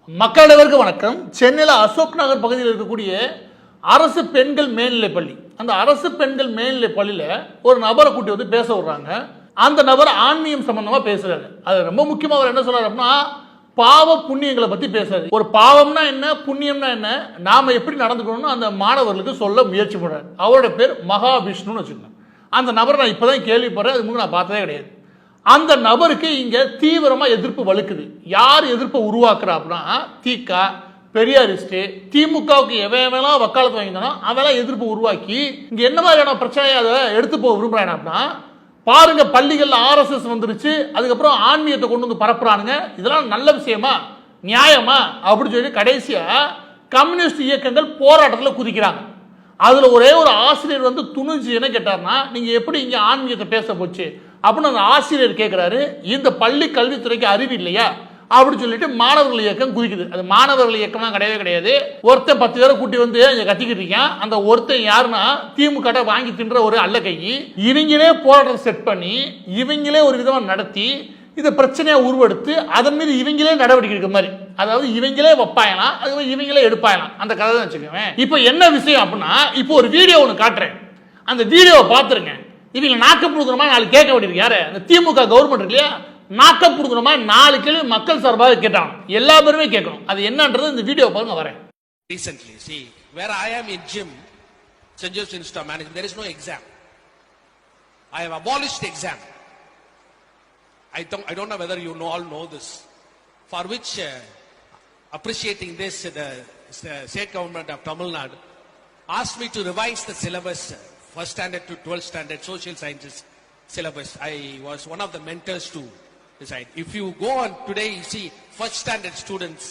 மக்களவருக்கு வணக்கம். சென்னையில் அசோக் நகர் பகுதியில் இருக்கக்கூடிய அரசு பெண்கள் மேல்நிலைப் பள்ளி, அந்த அரசு பெண்கள் மேல்நிலைப் பள்ளியில் ஒரு நபரை கூட்டி வந்து பேச விடுறாங்க. அந்த நபர் ஆன்மீகம் சம்பந்தமா பேசுறாரு. அது ரொம்ப முக்கியமாக அவர் என்ன சொல்றாரு அப்படின்னா, பாவ புண்ணியங்களை பத்தி பேசுறாரு. ஒரு பாவம்னா என்ன, புண்ணியம்னா என்ன, நாம எப்படி நடந்துக்கணும்னு அந்த மாணவர்களுக்கு சொல்ல முயற்சி பண்றாரு. அவரோட பேர் மகாவிஷ்ணுன்னு வச்சுக்கோங்க. அந்த நபரை நான் இப்பதான் கேள்விப்படுறேன், அது நான் பார்த்ததே கிடையாது. அந்த நபருக்கு இங்க தீவிரமா எதிர்ப்பு வலுக்குது. யார் எதிர்ப்பை உருவாக்குறா அப்படின்னா, திக, பெரியாரிஸ்ட், திமுகவுக்கு எவெல்லாம் வக்காலத்து வாங்கினானோ அவெல்லாம் எதிர்ப்பு உருவாக்கி இங்க என்ன மாதிரியான பிரச்சனையை அதை எடுத்து போக விரும்புறாங்க அப்படின்னா, பாருங்க பள்ளிகள்ல ஆர்எஸ்எஸ் வந்துருச்சு, அதுக்கப்புறம் ஆன்மீகத்தை கொண்டு வந்து பரப்புறானுங்க, இதெல்லாம் நல்ல விஷயமா, நியாயமா அப்படின்னு சொல்லி கடைசியா கம்யூனிஸ்ட் இயக்கங்கள் போராட்டத்தில் குதிக்கிறாங்க. அதுல ஒரே ஒரு ஆசிரியர் வந்து துணிஞ்சு என்ன கேட்டார்னா, நீங்க எப்படி இங்க ஆன்மீகத்தை பேச போச்சு அப்படின்னு அந்த ஆசிரியர் கேட்கிறாரு. இந்த பள்ளி கல்வித்துறைக்கு அறிவு இல்லையா அப்படின்னு சொல்லிட்டு மாணவர்கள் இயக்கம் குதிக்குது. அது மாணவர்கள் இயக்கம்லாம் கிடையவே கிடையாது. ஒருத்தன் 10 பேரை கூட்டி வந்து இங்க கத்திக்கிட்டு இருக்கான். அந்த ஒருத்தன் யாருன்னா, திமுக வாங்கி தின்ற ஒரு அல்ல கை. இவங்களே போராட்டம் செட் பண்ணி இவங்களே ஒரு விதமா நடத்தி இந்த பிரச்சனையை உருவெடுத்து அதன் மீது இவங்களே நடவடிக்கை எடுக்கிற மாதிரி, அதாவது இவங்களே வைப்பாயலாம், அது இவங்களே எடுப்பாயலாம், அந்த கதை தான் வச்சுக்கோங்க. இப்போ என்ன விஷயம் அப்படின்னா, இப்போ ஒரு வீடியோ ஒன்று காட்டுறேன், அந்த வீடியோவை பார்த்துருங்க. இவங்க நாக்கப்படுத்துறமா 4 கேட்க வேண்டியிருக்கு. யாரு? அந்த திமுக கவர்மெண்ட் இருக்கு இல்லையா, நாக்கப்படுத்துறமா 4 கேள்வி மக்கள் சார்பாக கேட்டாங்க. எல்லா பேருமே கேட்கணும். அது என்னன்றது இந்த வீடியோ பாருங்க. வரேன். Recently, see, where I am in gym, St. Joseph's Institute of Management, there is no exam. I have abolished the exam. I don't know whether you all know this. For which, appreciating this, the state government of Tamil Nadu asked me to revise the syllabus, first standard to 12th standard social sciences syllabus. I was one of the mentors to decide. If you go on today, you see first standard students,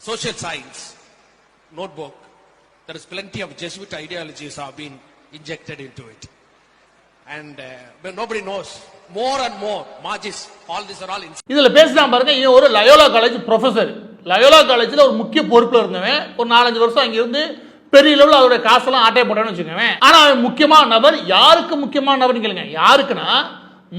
social science notebook, there is plenty of Jesuit ideologies have been injected into it. And but nobody knows. More and more, Magis, all these are all. இதுல பேசுறான் பாருங்க. இவன் ஒரு Loyola college professor. Loyola காலேஜ்ல ஒரு முக்கிய பொறுப்புல இருந்தவன். ஒரு 4-5 வருஷம் அங்க இருந்து பெரிய லெவலில் அவருடைய காசெல்லாம் ஆட்டை போட்டான்னு வச்சுக்கோங்க. ஆனா அவன் முக்கியமான நபர். யாருக்கு முக்கியமான நபர்னு கேளுங்க. யாருக்குன்னா,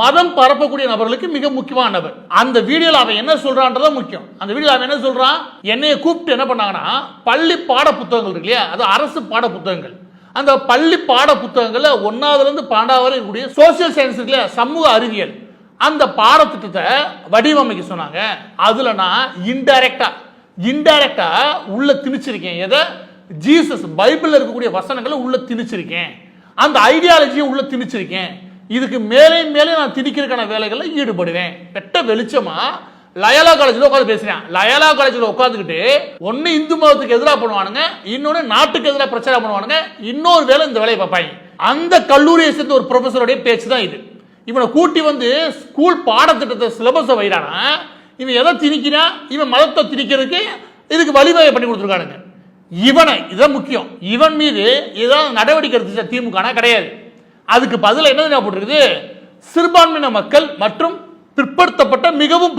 மதம் பரப்பக்கூடிய நபர்களுக்கு மிக முக்கியமான நபர். அந்த வீடியோல அவன் என்ன சொல்றான்றதா முக்கியம். அந்த வீடியோல அவன் என்ன சொல்றான், என்னைய கூப்பிட்டு என்ன பண்ணாங்கன்னா, பள்ளி பாட புத்தகங்கள் இருக்கு இல்லையா, அது அரசு பாட புத்தகங்கள், அந்த பள்ளி பாட புத்தகங்கள்ல 1ஆவதுல இருந்து 12ஆவது வரை இருக்கக்கூடிய சோசியல் சயின்ஸ் இருக்கு இல்லையா, சமூக அறிவியல், அந்த பாடத்திட்டத்தை வடிவமைக்க சொன்னாங்க. அதுல நான் இன்டைரக்டா உள்ள திணிச்சிருக்கேன். எதை? ஜீசஸ் பைபிள்ல இருக்கக்கூடிய வசனங்களை உள்ள திணிச்சிருக்கேன், அந்த ஐடியாலஜியை உள்ள திணிச்சிருக்கேன். இதுக்கு மேலே நான் திணிக்கிறதுக்கான வேலைகள்ல ஈடுபடுவேன். வெட்ட வெளிச்சமா லயோலா காலேஜில் உட்காந்து பேசுறேன். லயோலா காலேஜில் உட்காந்துக்கிட்டு ஒன்னு இந்து மதத்துக்கு எதிராக பண்ணுவானுங்க, இன்னொன்னு நாட்டுக்கு எதிராக பிரச்சாரம் பண்ணுவானுங்க, இன்னொரு வேலை இந்த வேலையை பார்ப்பாங்க. அந்த கல்லூரியை சேர்ந்த ஒரு ப்ரொஃபஸருடைய பேச்சு தான் இது. இவனை கூட்டி வந்து ஸ்கூல் பாடத்திட்டத்தை சிலபஸை வைறானா, இவன் எதை திணிக்கிறான், இவன் மதத்தை திணிக்கிறதுக்கு இதுக்கு வழிவகை பண்ணி கொடுத்துருக்கானுங்க. இதான் முக்கியம். இவன் மீது ஏதாவது நடவடிக்கை எடுத்துச்சா திமுக? கிடையாது. அதுக்கு பதில என்ன போட்டிருக்குது, சிறுபான்மையின மக்கள் மற்றும் பிற்படுத்தப்பட்ட மிகவும்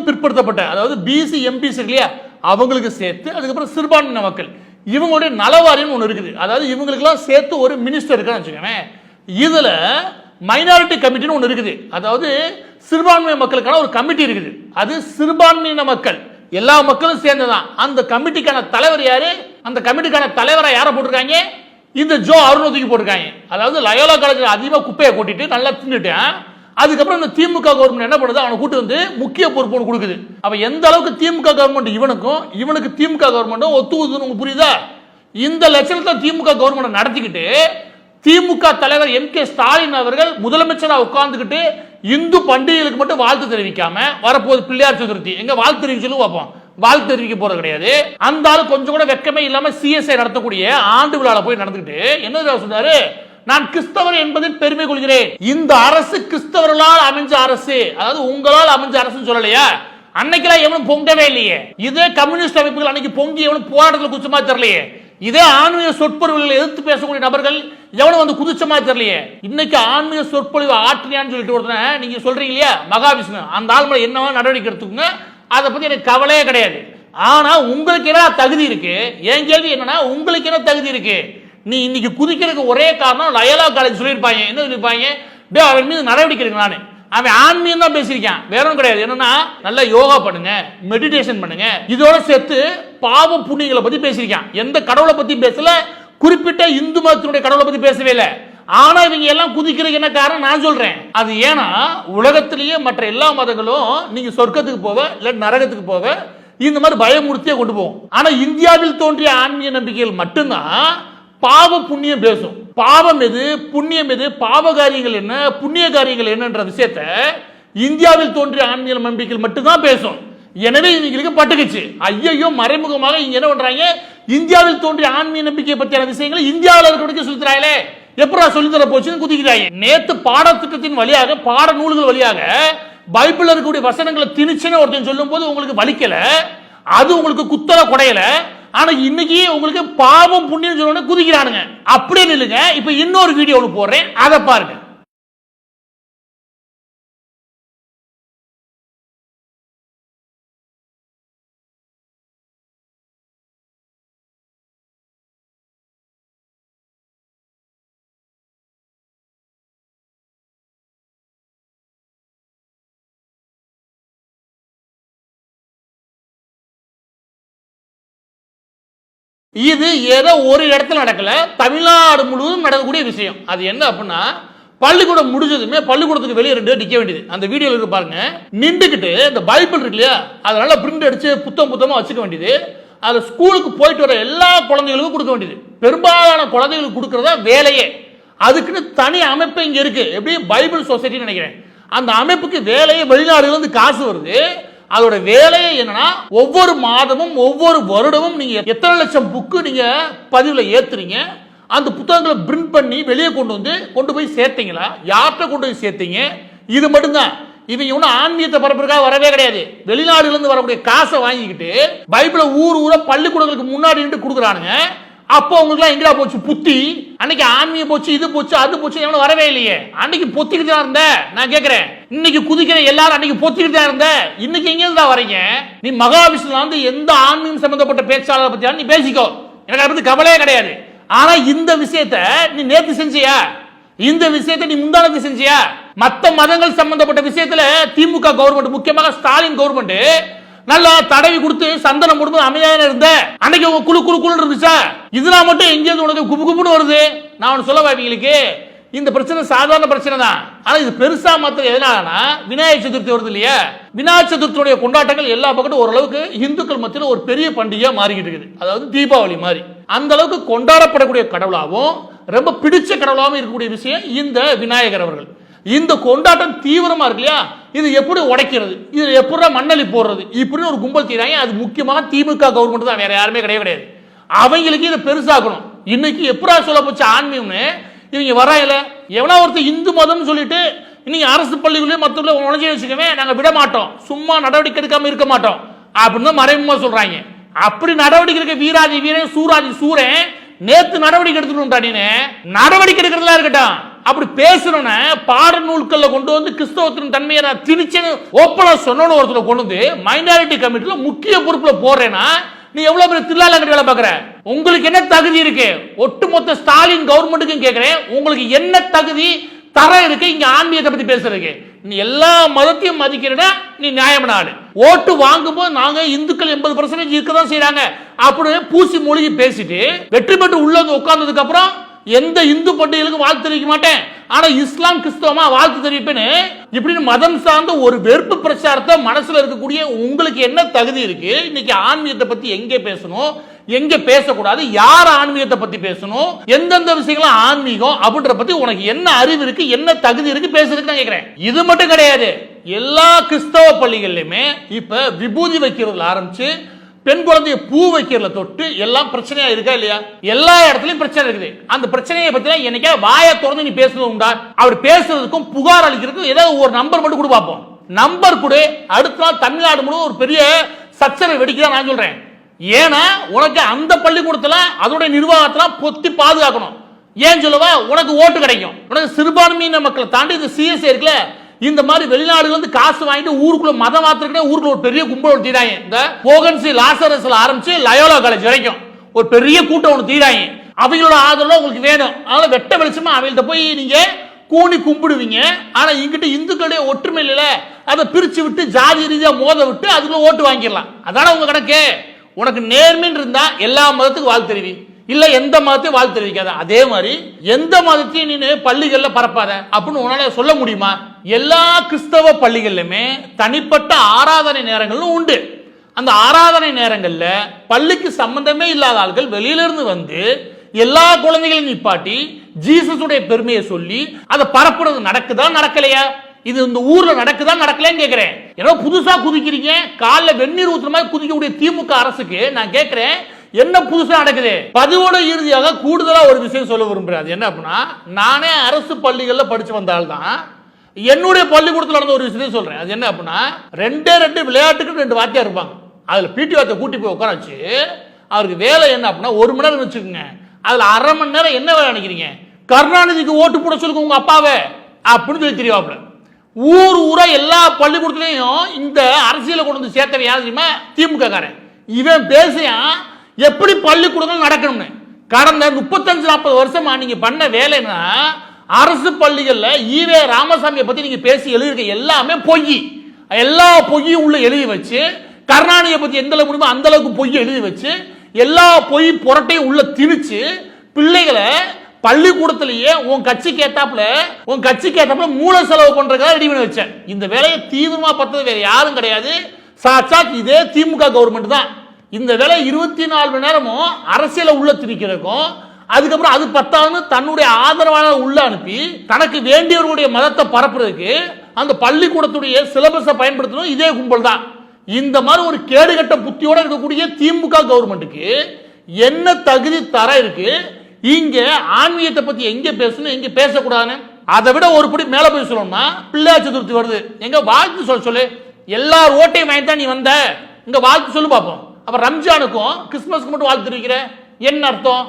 பிற்படுத்தப்பட்ட, அதாவது பிசி எம்பிசி இல்லையா, அவங்களுக்கு சேர்த்து அதுக்கப்புறம் சிறுபான்மையின மக்கள், இவங்களுடைய நலவாரியம் ஒன்று இருக்குது. அதாவது இவங்களுக்கெல்லாம் சேர்த்து ஒரு மினிஸ்டர் இருக்கான்னு வச்சுக்கோங்க. இதுல மைனாரிட்டி கமிட்டின்னு ஒன்று இருக்குது. அதாவது சிறுபான்மை மக்களுக்கான ஒரு கமிட்டி இருக்குது. அது சிறுபான்மையின மக்கள் எல்லா மக்களும் சேர்ந்துதான். அந்த கமிட்டிக்கான தலைவர் யாரு? அந்த கமிட்டிக்கான தலைவரை யாரை போட்டிருக்காங்க? இந்த ஜோ அருணோதிக்கு போட்டிருக்காங்க. அதாவது லயோலா காலேஜில் அதிகமாக குப்பையை கொட்டிட்டு நல்லா தின்னுட்டேன். அதுக்கப்புறம் இந்த திமுக கவர்மெண்ட் என்ன பண்ணுது, அவனை கூட்டு வந்து முக்கிய பொறுப்பு கொடுக்குது. அப்ப எந்த அளவுக்கு திமுக கவர்மெண்ட் இவனுக்கு திமுக கவர்மெண்ட்டும் ஒத்துக்குதுன்னு புரியுதா? இந்த லட்சணத்தில் திமுக கவர்மெண்ட் நடத்திக்கிட்டு திமுக தலைவர் MK ஸ்டாலின் அவர்கள் முதலமைச்சராக உட்கார்ந்துக்கிட்டு இந்து பண்டிகைகளுக்கு மட்டும் வாழ்த்து தெரிவிக்காம, வரப்போது பிள்ளையார் சதுர்த்தி, எங்க வாழ்த்து தெரிவிச்சு பார்ப்போம், வாழ்த்து தெரிவிக்க போறது கிடையாது. அந்த ஆள் கொஞ்சம் கூட வெக்கமே இல்லாம CSI நடத்தக்கூடிய ஆண்டு விழால போய் நடந்துக்கிட்டு என்ன சொன்னாரு, நான் கிறிஸ்தவர் என்பதில் பெருமை கொள்கிறேன். இந்த அரசு கிறிஸ்தவர்களால் அமைஞ்ச அரசு, அதாவது உங்களால் அமைஞ்ச அரசுன்னு சொல்லலையா? அன்னைக்கெல்லாம் எவனும் பொங்கவே இல்லையே. இதே கம்யூனிஸ்ட் அமைப்புகள் அன்னைக்கு பொங்கி எவனும் போராட்டத்தில் குச்சமா தெரியலையே. இதே ஆன்மீக சொற்பொழிவுகளை எதிர்த்து பேசக்கூடிய நபர்கள் எவனும் வந்து குதிச்சமா தெரியலையே. இன்னைக்கு ஆன்மீக சொற்பொழிவு ஆற்றியான்னு சொல்லிட்டு ஒருத்தனை நீங்க சொல்றீங்க இல்லையா, மகாவிஷ்ணு, அந்த ஆள் மேல என்னவா நடவடிக்கை எடுத்துக்கோங்க, அதை பத்தி எனக்கு கவலையே கிடையாது. ஆனா உங்களுக்கு என்ன தகுதி இருக்கு? என் கேள்வி என்னன்னா, உங்களுக்கு என்ன தகுதி இருக்கு? நீ இன்னைக்கு குதிக்கிறதுக்கு ஒரே காரணம் லயோலா காலேஜ் சொல்லியிருப்பாங்க. என்ன சொல்லியிருப்பாங்க, அவன் மீது நடவடிக்கை எடுக்கலான்னு. அவன் ஆன்மீகம் தான் பேசியிருக்கான், வேற ஒன்றும் கிடையாது. என்னன்னா நல்லா யோகா பண்ணுங்க, மெடிடேஷன் பண்ணுங்க, இதோட சேர்த்து பாவ புண்ணியங்களை பத்தி பேசியிருக்கான். எந்த கடவுளை பத்தி பேசல, குறிப்பிட்ட இந்து மதத்தினுடைய கடவுளை பத்தி பேசவே இல்லை. ஆனா இவங்க எல்லாம் குதிக்கிறதுக்கு என்ன காரணம் நான் சொல்றேன். அது ஏன்னா உலகத்திலேயே மற்ற எல்லா மதங்களும் நீங்க சொர்க்கத்துக்கு போவ இல்ல நரகத்துக்கு போவ இந்த மாதிரி பயமுறுத்தியே கொண்டு போகும். ஆனா இந்தியாவில் தோன்றிய ஆன்மீக நம்பிக்கைகள் மட்டும்தான் பாவ புண்ணியம் பேசும். பாவம் எது, புண்ணியம் எது, பாவ காரியங்கள் என்ன, புண்ணிய காரியங்கள் என்னன்ற விஷயத்த இந்தியாவில் தோன்றிய ஆன்மீக நம்பிக்கைகள் மட்டும்தான் பேசும். எனவே இவங்களுக்கு பட்டுக்குச்சு. ஐயோ, மறைமுகமாக இங்க என்ன பண்றாங்க, இந்தியாவில் தோன்றிய ஆன்மீக நம்பிக்கை பற்றியான விஷயங்களை இந்தியாவில் இருக்கிறவங்களுக்கு சொல்லித்தராங்களே, எப்படா சொல்லி தர போச்சுன்னு குதிக்கிறாங்க. நேத்து பாடத்திட்டத்தின் வழியாக, பாட நூல்கள் வழியாக பைபிள்ல இருக்கக்கூடிய வசனங்களை திணிச்சுன்னு ஒருத்தன் சொல்லும் போது உங்களுக்கு வலிக்கல, அது உங்களுக்கு குத்தல குடையல. ஆனா இன்னைக்கு உங்களுக்கு பாவம் புண்ணியம் சொல்ல குதிக்கிறானுங்க. அப்படியே நில்லுங்க. இப்ப இன்னொரு வீடியோல போடுறேன், அதை பாருங்க. இது ஏதோ ஒரு இடத்துல நடக்கல, தமிழ்நாடு முழுவதும் நடக்கக்கூடிய விஷயம். அது என்ன அப்படின்னா, பள்ளிக்கூடம் முடிஞ்சதுமே பள்ளிக்கூடத்துக்கு வெளியே 2 நிக்க வேண்டியது. அந்த வீடியோல இருக்கு பாருங்க, நின்றுக்கிட்டு இந்த பைபிள் இருக்கு இல்லையா, அதனால பிரிண்ட் அடிச்சு புத்தகமா வச்சுக்க வேண்டியது. அது ஸ்கூலுக்கு போயிட்டு வர எல்லா குழந்தைகளுக்கும் கொடுக்க வேண்டியது. பெரும்பாலான குழந்தைகளுக்கு கொடுக்கறதா வேலையே. அதுக்குன்னு தனி அமைப்பு இங்க இருக்கு, எப்படி பைபிள் சொசைட்டி நினைக்கிறேன். அந்த அமைப்புக்கு வேலையே வெளிநாடுல இருந்து காசு வருது. அதோட வேலையே என்னன்னா, ஒவ்வொரு மாதமும் ஒவ்வொரு வருடமும் நீங்க எத்தனை லட்சம் புக்கு நீங்க பதிவுல ஏத்துறீங்க, அந்த புத்தகங்களை பிரிண்ட் பண்ணி வெளியே கொண்டு போய் சேர்த்தீங்களா, யார்கிட்ட கொண்டு போய் சேர்த்தீங்க, இது மட்டும்தான். இவங்க ஒன்னும் ஆன்மீகத்தை பரப்புறதுக்காக வரவே கிடையாது. வெளிநாடுல இருந்து வரக்கூடிய காசை வாங்கிக்கிட்டு பைபிளை ஊரா பள்ளிக்கூடங்களுக்கு முன்னாடி நின்று கொடுக்குறானுங்க. அப்போ உங்களுக்கு எங்கடா போச்சு புத்தி? அன்னைக்கு ஆன்மீகம் போச்சு, இது போச்சு, அது போச்சு, எவனும் வரவே இல்லையே. அன்னைக்கு பொத்திக்கிட்டு தான் இருந்த. நான் கேட்கிறேன், இன்னைக்கு குதிக்கிற எல்லாரும் அன்னைக்கு பொத்திக்கிட்டு தான் இருந்த, இன்னைக்கு எங்க இருந்தா வரீங்க? நீ மகாவிஷ்ணுல வந்து எந்த ஆன்மீகம் சம்பந்தப்பட்ட பேச்சாளரை பத்தி நீ பேசிக்கோ, எனக்கு அதை பத்தி கவலையே கிடையாது. ஆனா இந்த விஷயத்தை நீ நேத்து செஞ்சியா? இந்த விஷயத்தை நீ முந்தானத்து செஞ்சியா? மத்த மதங்கள் சம்பந்தப்பட்ட விஷயத்துல திமுக கவர்மெண்ட், முக்கியமாக ஸ்டாலின் கவர்மெண்ட் நல்லா தடவி கொடுத்து சந்தனம் போடும்போது அமைதியாக இருந்த அன்னைக்கு குழு குழு குழு இருந்துச்சா? இதெல்லாம் மட்டும் எங்கேயாவது உனக்கு குப்பு குப்புன்னு வருது. நான் ஒன்று சொல்ல வைங்களுக்கு, இந்த பிரச்சனை சாதாரண பிரச்சனை தான். ஆனா இது பெருசா மாத்திரம் எதனாலனா, விநாயகர் சதுர்த்தி வருது இல்லையா, விநாயகர் சதுர்த்தியுடைய கொண்டாட்டங்கள் எல்லா பக்கமும் ஓரளவுக்கு இந்துக்கள் மத்தியில் ஒரு பெரிய பண்டிகையா மாறிக்கிட்டு இருக்குது. அதாவது தீபாவளி மாதிரி அந்த அளவுக்கு கொண்டாடப்படக்கூடிய கடவுளாகவும் ரொம்ப பிடிச்ச கடவுளாகவும் இருக்கக்கூடிய விஷயம் இந்த விநாயகர் அவர்கள். இந்த கொண்டாட்டம் தீவிரமா இருக்கு இல்லையா, இது எப்படி உடைக்கிறது, இது எப்படி மண்ணலி போடுறது, இப்படின்னு ஒரு கும்பல் தீராங்க. அது முக்கியமாக திமுக கவர்மெண்ட் தான், வேற யாருமே கிடையாது. அவங்களுக்கு இதை பெருசாக்கணும். இன்னைக்கு எப்படா சொல்ல போச்சு ஆன்மீகம்னு இவங்க வராயில, எவனா ஒருத்தர் இந்து மதம் சொல்லிட்டு இன்னைக்கு அரசு பள்ளிகளே மற்ற உணர்ச்சி வச்சுக்கவே நாங்க விட மாட்டோம், சும்மா நடவடிக்கை எடுக்காம இருக்க மாட்டோம் அப்படின்னு மறைமுகமா சொல்றாங்க. அப்படி நடவடிக்கை எடுக்க வீராதி வீரன் சூராதி சூரன் நேத்து நடவடிக்கை எடுத்துட்டு நடவடிக்கை எடுக்கிறதா இருக்கட்டும். அப்படி பேசுறோன்னு பாட நூல்கள்ல கொண்டு வந்து கிறிஸ்தவத்தின் தன்மையை நான் திணிச்சேன்னு ஓப்பனா சொன்னோன்னு ஒருத்தர் கொண்டு வந்து மைனாரிட்டி கமிட்டில முக்கிய பொறுப்புல போறேன்னா நீ எவ்வளவு பெரிய தில்லாலங்கடி வேலை பாக்குற? உங்களுக்கு என்ன தகுதி இருக்கு? ஒட்டுமொத்த ஸ்டாலின் கவர்மெண்ட்டுக்கும் கேட்கிறேன், உங்களுக்கு என்ன தகுதி தரம் இருக்கு இங்க ஆன்மீகத்தை பத்தி பேசுறதுக்கு? நீ எல்லா மதத்தையும் மதிக்கிறா, நீ நியாயமான ஆளு. ஓட்டு வாங்கும் போது நாங்க இந்துக்கள் 80% இருக்கதான் செய்யறாங்க அப்படின்னு பூசி மொழிகி பேசிட்டு வெற்றி பெற்று உள்ள உட்கார்ந்ததுக்கு அப்புறம் எந்த இந்து பண்டிகைகளுக்கு வாழ்த்து தெரிவிக்க மாட்டேன், ஆனா இஸ்லாம் கிறிஸ்தவமா வாழ்த்து தெரிவிப்பேன்னு இப்படின்னு மதம் சார்ந்த ஒரு வெறுப்பு பிரச்சாரத்தை மனசுல இருக்கக்கூடிய உங்களுக்கு என்ன தகுதி இருக்கு? இன்னைக்கு ஆன்மீகத்தை பத்தி எங்க பேசணும், எங்க பேசக்கூடாது, யார் ஆன்மீகத்தை பத்தி பேசணும், எந்தெந்த விஷயங்களும் ஆன்மீகம் அப்படின்ற பத்தி உனக்கு என்ன அறிவு இருக்கு, என்ன தகுதி இருக்கு பேசுறதுக்கு நான் கேட்கிறேன். இது மட்டும் கிடையாது, எல்லா கிறிஸ்தவ பள்ளிகள்லயுமே இப்ப விபூதி வைக்கிறதுல ஆரம்பிச்சு பெண் குழந்தைய பூ வைக்கிறதுல தொட்டு எல்லாம் பிரச்சனையா இருக்கா இல்லையா? எல்லா இடத்துலயும் பிரச்சனை இருக்குது. அந்த பிரச்சனையை பத்தி என்னைக்கா வாயை திறந்து நீ பேசுறது உண்டா? அவர் பேசுறதுக்கும் புகார் அளிக்கிறதுக்கும் ஏதாவது ஒரு நம்பர் மட்டும் கூட பார்ப்போம். நம்பர் கூட அடுத்த நாள் தமிழ்நாடு முழுவதும் ஒரு பெரிய சச்சரவு வெடிக்குதான் நான் சொல்றேன். ஏன்னா உனக்கு அந்த பள்ளிக்கூடத்துல அதோட நிர்வாகத்துல பொத்தி பாதுகாக்கணும். ஏன் சொல்லுவா? உனக்கு ஓட்டு கிடைக்கும். உனக்கு சிறுபான்மையின மக்களை தாண்டி இந்த சிஎஸ்ஐ இருக்குல்ல, இந்த மாதிரி வெளிநாடுல இருந்து காசு வாங்கிட்டு ஊருக்குள்ள மதம் மாத்திரக்கே ஊருக்குள்ள ஒரு பெரிய கும்பல் தீராங்க. இந்த போகன்சி லாசரஸ்ல ஆரம்பிச்சு லயோலா காலேஜ் வரைக்கும் ஒரு பெரிய கூட்டம் ஒன்று தீராங்க. அவங்களோட ஆதரவு உங்களுக்கு வேணும். அதனால வெட்ட வெளிச்சமா அவங்கள்ட்ட போய் நீங்க கூணி கும்பிடுவீங்க. ஆனா இங்கிட்ட இந்துக்களுடைய ஒற்றுமை இல்ல, அதை பிரிச்சு விட்டு ஜாதி ரீதியா மோத விட்டு அதுக்குள்ள ஓட்டு வாங்கிடலாம். அதான உங்க கணக்கு. உனக்கு நேர்மைன்னு இருந்தா எல்லா மதத்துக்கும் வாழ்த்து தெரிவி, இல்ல எந்த மதத்தையும் வாழ்த்து தெரிவிக்காத. அதே மாதிரி எந்த மதத்தையும் நீ பள்ளிகள்ல பரப்பாத அப்படின்னு உன்னால சொல்ல முடியுமா? எல்லா கிறிஸ்தவ பள்ளிகள்லுமே தனிப்பட்ட ஆராதனை நேரங்களும் உண்டு. அந்த ஆராதனை நேரங்கள்ல பள்ளிக்கு சம்பந்தமே இல்லாத ஆட்கள் வெளியில இருந்து வந்து எல்லா குழந்தைகளையும் நிப்பாட்டி ஜீசஸுடைய பெருமையை சொல்லி அதை பரப்புறது நடக்குதா நடக்கலையா? இது இந்த ஊர்ல நடக்குதா நடக்கலையான்னு கேட்கிறேன். ஏன்னா புதுசா குதிக்கிறீங்க, காலைல வெந்நீர் ஊத்துற மாதிரி குதிக்கக்கூடிய திமுக அரசுக்கு நான் கேட்கிறேன், என்ன புதுசா நடக்குது? பதிவோட இறுதியாக கூடுதலா ஒரு விஷயம் சொல்ல விரும்புறேன். அது என்ன அப்படின்னா, நானே அரசு பள்ளிகள்ல படிச்சு வந்தால்தான் என்னுடைய பள்ளிக்கூடத்தில் நடந்த ஒரு விஷயத்தையும் சொல்றேன். அது என்ன அப்படின்னா, ரெண்டு விளையாட்டுக்கு 2 வாத்தியார் இருப்பாங்க. அதுல பிடி வாத்தியார் கூட்டி போய் உட்கார வச்சு அவருக்கு வேலை என்ன அப்படின்னா, 1 மணி நேரம் வச்சுக்கோங்க, அதுல அரை மணி நேரம் என்ன வேலை நினைக்கிறீங்க, கருணாநிதிக்கு ஓட்டு போட சொல்லுங்க உங்க அப்பாவை அப்படின்னு சொல்லி தெரியவாப்ல. ஊரா எல்லா பள்ளிக்கூடத்துலயும் இந்த அரசியலை கொண்டு வந்து சேர்த்தவன் யார் தெரியுமா? திமுக காரன். இவன் பேசியான் எப்படி பள்ளிக்கூடங்கள் நடக்கணும்னு. கடந்த 35-40 வருஷமா நீங்க பண்ண வேலைன்னா, அரசு பள்ளிகள்ல ஈவே ராமசாமியை பத்தி நீங்க பேசி எழுதிருக்க எல்லாமே பொய். எல்லா பொய்யும் உள்ள எழுதி வச்சு, கருணாநிதியை பத்தி எந்த அளவுக்கு முடியுமோ அந்த அளவுக்கு பொய் எழுதி வச்சு, எல்லா பொய் புரட்டையும் உள்ள திணிச்சு பிள்ளைகளை பள்ளிக்கூடத்திலேயே உன் கட்சிக்கு ஏத்தாப்புல மூல செலவு பண்றதுக்காக ரெடி பண்ணி வச்சேன். இந்த வேலையை தீவிரமா பார்த்தது வேற யாரும் கிடையாது, சாட்சாத் இதே திமுக கவர்மெண்ட் தான். இந்த வேலை 24 மணி நேரமும் அரசியலை உள்ள திணிக்கிறதுக்கும், அதுக்கப்புறம் அது பத்தாதுன்னு தன்னுடைய ஆதரவாளர் உள்ள அனுப்பி தனக்கு வேண்டியவர்களுடைய மதத்தை பரப்புறதுக்கு அந்த பள்ளிக்கூடத்துடைய சிலபஸை பயன்படுத்தணும் இதே கும்பல் தான். இந்த மாதிரி ஒரு கேடுகட்ட புத்தியோட இருக்கக்கூடிய திமுக கவர்மெண்ட்டுக்கு என்ன தகுதி தர இருக்கு? இங்க ஆன்மீகத்தை பத்தி எங்க பேசணும் எங்க பேசக்கூடாதுன்னு, அதை விட ஒரு படி மேல போய் சொல்லணும்னா, பிள்ளையார் சதுர்த்தி வருது, எங்க வாழ்த்து சொல்லு. எல்லார் ஓட்டையும் வாங்கி தான் நீ வந்த, இங்க வாழ்த்து சொல்லு பார்ப்போம். அப்ப ரம்ஜானுக்கும் கிறிஸ்துமஸ்க்கு மட்டும் வாழ்த்து தெரிவிக்கிற என்ன அர்த்தம்?